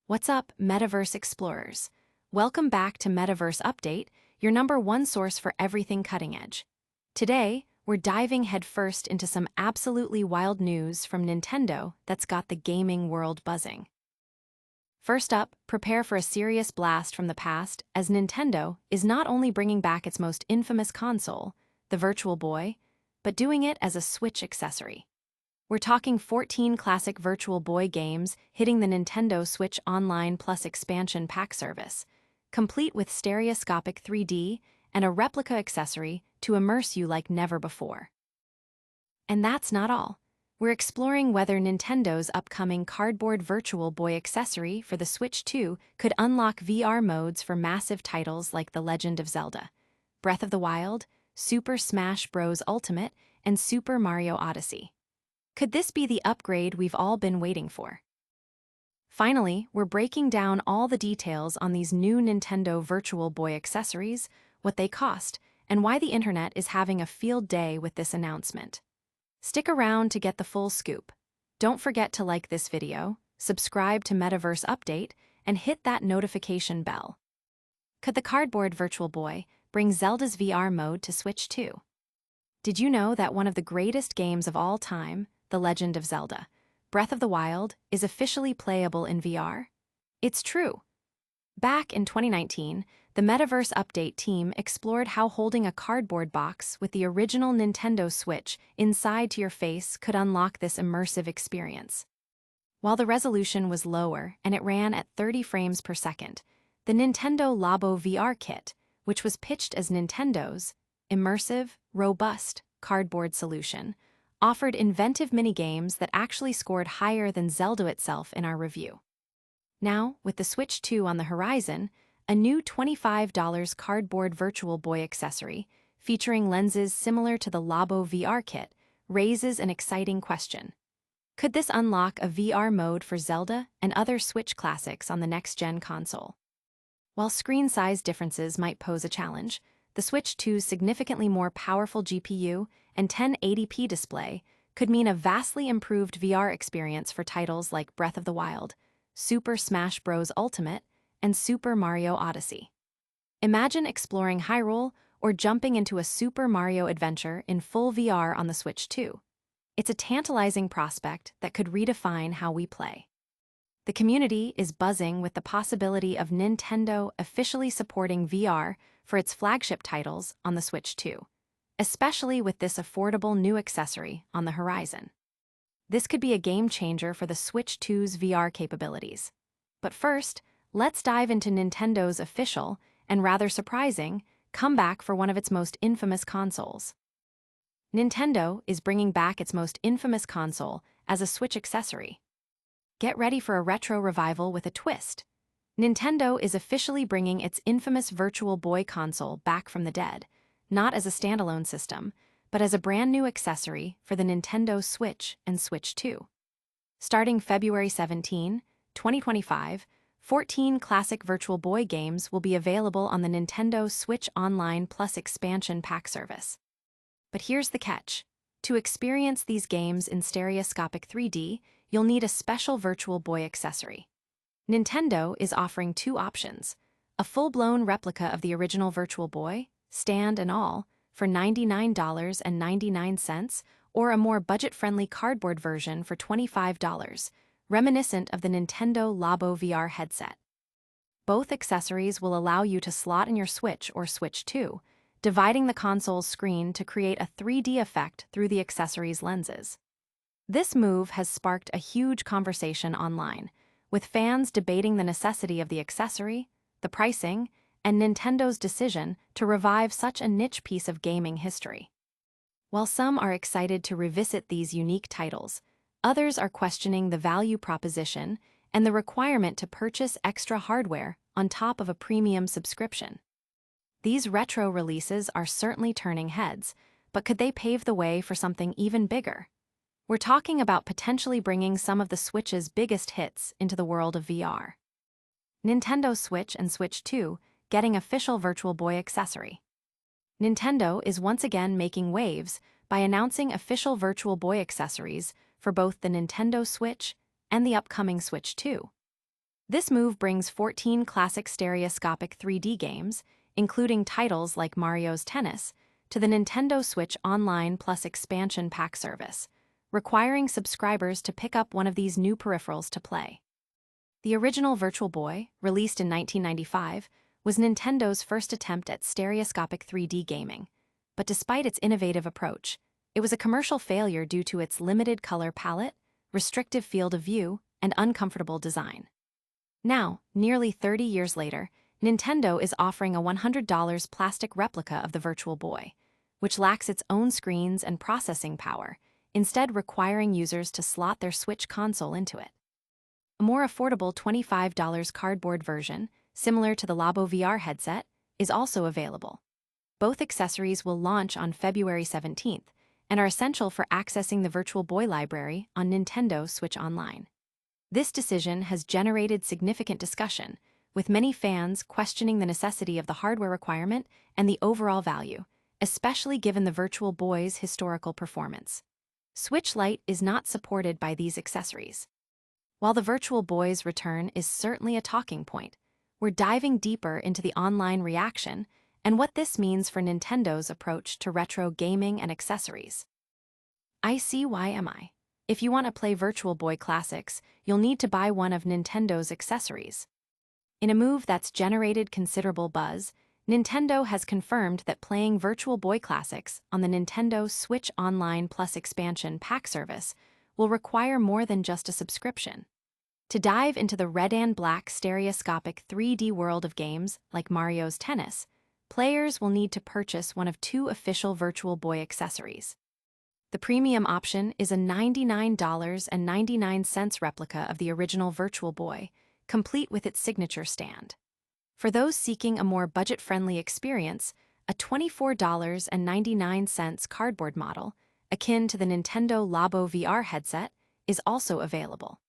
What's up, MetaVerse explorers? Welcome back to MetaVerse Update, your #1 source for everything cutting edge. Today, we're diving headfirst into some absolutely wild news from Nintendo that's got the gaming world buzzing. First up, prepare for a serious blast from the past, as Nintendo is not only bringing back its most infamous console, the Virtual Boy, but doing it as a Switch accessory. We're talking 14 classic Virtual Boy games hitting the Nintendo Switch Online Plus expansion pack service, complete with stereoscopic 3D and a replica accessory to immerse you like never before. And that's not all. We're exploring whether Nintendo's upcoming cardboard Virtual Boy accessory for the Switch 2 could unlock VR modes for massive titles like The Legend of Zelda, Breath of the Wild, Super Smash Bros. Ultimate, and Super Mario Odyssey. Could this be the upgrade we've all been waiting for? Finally, we're breaking down all the details on these new Nintendo Virtual Boy accessories, what they cost, and why the internet is having a field day with this announcement. Stick around to get the full scoop. Don't forget to like this video, subscribe to MetaVerse Update, and hit that notification bell. Could the cardboard Virtual Boy bring Zelda's VR mode to Switch 2? Did you know that one of the greatest games of all time, The Legend of Zelda, Breath of the Wild, is officially playable in VR? It's true. Back in 2019, the MetaVerse Update team explored how holding a cardboard box with the original Nintendo Switch inside to your face could unlock this immersive experience. While the resolution was lower and it ran at 30 frames per second, the Nintendo Labo VR kit, which was pitched as Nintendo's immersive, robust cardboard solution, offered inventive minigames that actually scored higher than Zelda itself in our review. Now, with the Switch 2 on the horizon, a new $25 cardboard Virtual Boy accessory, featuring lenses similar to the Labo VR kit, raises an exciting question. Could this unlock a VR mode for Zelda and other Switch classics on the next-gen console? While screen size differences might pose a challenge, the Switch 2's significantly more powerful GPU and 1080p display could mean a vastly improved VR experience for titles like Breath of the Wild, Super Smash Bros. Ultimate, and Super Mario Odyssey. Imagine exploring Hyrule or jumping into a Super Mario adventure in full VR on the Switch 2. It's a tantalizing prospect that could redefine how we play. The community is buzzing with the possibility of Nintendo officially supporting VR for its flagship titles on the Switch 2, especially with this affordable new accessory on the horizon. This could be a game changer for the Switch 2's VR capabilities. But first, let's dive into Nintendo's official, and rather surprising, comeback for one of its most infamous consoles. Nintendo is bringing back its most infamous console as a Switch accessory. Get ready for a retro revival with a twist. Nintendo is officially bringing its infamous Virtual Boy console back from the dead, not as a standalone system, but as a brand new accessory for the Nintendo Switch and Switch 2. Starting February 17, 2025, 14 classic Virtual Boy games will be available on the Nintendo Switch Online Plus expansion pack service. But here's the catch. To experience these games in stereoscopic 3D, you'll need a special Virtual Boy accessory. Nintendo is offering two options: a full-blown replica of the original Virtual Boy, stand and all, for $99.99, or a more budget-friendly cardboard version for $25, reminiscent of the Nintendo Labo VR headset. Both accessories will allow you to slot in your Switch or Switch 2, dividing the console's screen to create a 3D effect through the accessory's lenses. This move has sparked a huge conversation online, with fans debating the necessity of the accessory, the pricing, and Nintendo's decision to revive such a niche piece of gaming history. While some are excited to revisit these unique titles, others are questioning the value proposition and the requirement to purchase extra hardware on top of a premium subscription. These retro releases are certainly turning heads, but could they pave the way for something even bigger? We're talking about potentially bringing some of the Switch's biggest hits into the world of VR. Nintendo Switch and Switch 2 getting official Virtual Boy accessory. Nintendo is once again making waves by announcing official Virtual Boy accessories for both the Nintendo Switch and the upcoming Switch 2. This move brings 14 classic stereoscopic 3D games, including titles like Mario's Tennis, to the Nintendo Switch Online Plus expansion pack service, requiring subscribers to pick up one of these new peripherals to play. The original Virtual Boy, released in 1995, was Nintendo's first attempt at stereoscopic 3D gaming, but despite its innovative approach, it was a commercial failure due to its limited color palette, restrictive field of view, and uncomfortable design. Now, nearly 30 years later, Nintendo is offering a $100 plastic replica of the Virtual Boy, which lacks its own screens and processing power, instead requiring users to slot their Switch console into it. A more affordable $25 cardboard version, similar to the Labo VR headset, is also available. Both accessories will launch on February 17th and are essential for accessing the Virtual Boy library on Nintendo Switch Online. This decision has generated significant discussion, with many fans questioning the necessity of the hardware requirement and the overall value, especially given the Virtual Boy's historical performance. Switch Lite is not supported by these accessories. While the Virtual Boy's return is certainly a talking point, we're diving deeper into the online reaction and what this means for Nintendo's approach to retro gaming and accessories. ICYMI. If you want to play Virtual Boy classics, you'll need to buy one of Nintendo's accessories. In a move that's generated considerable buzz, Nintendo has confirmed that playing Virtual Boy classics on the Nintendo Switch Online Plus expansion pack service will require more than just a subscription. To dive into the red and black stereoscopic 3D world of games like Mario's Tennis, players will need to purchase one of two official Virtual Boy accessories. The premium option is a $99.99 replica of the original Virtual Boy, complete with its signature stand. For those seeking a more budget-friendly experience, a $24.99 cardboard model, akin to the Nintendo Labo VR headset, is also available.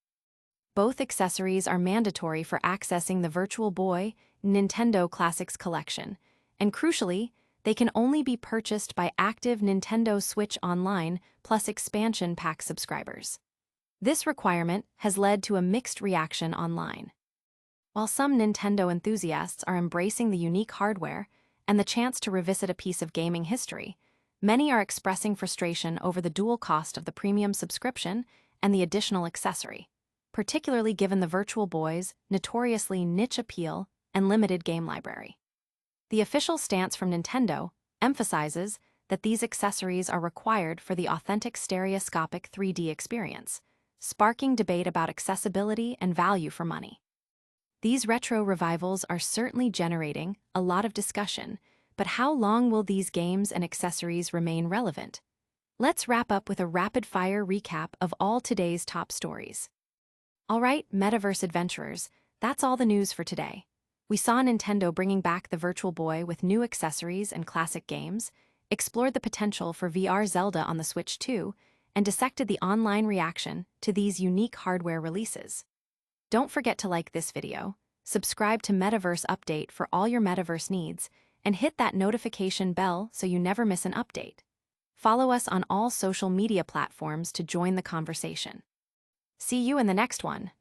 Both accessories are mandatory for accessing the Virtual Boy Nintendo Classics Collection, and crucially, they can only be purchased by active Nintendo Switch Online Plus expansion pack subscribers. This requirement has led to a mixed reaction online. While some Nintendo enthusiasts are embracing the unique hardware and the chance to revisit a piece of gaming history, many are expressing frustration over the dual cost of the premium subscription and the additional accessory, particularly given the Virtual Boy's notoriously niche appeal and limited game library. The official stance from Nintendo emphasizes that these accessories are required for the authentic stereoscopic 3D experience, sparking debate about accessibility and value for money. These retro revivals are certainly generating a lot of discussion, but how long will these games and accessories remain relevant? Let's wrap up with a rapid-fire recap of all today's top stories. All right, Metaverse adventurers, that's all the news for today. We saw Nintendo bringing back the Virtual Boy with new accessories and classic games, explored the potential for VR Zelda on the Switch 2, and dissected the online reaction to these unique hardware releases. Don't forget to like this video, subscribe to MetaVerse Update for all your Metaverse needs, and hit that notification bell so you never miss an update. Follow us on all social media platforms to join the conversation. See you in the next one.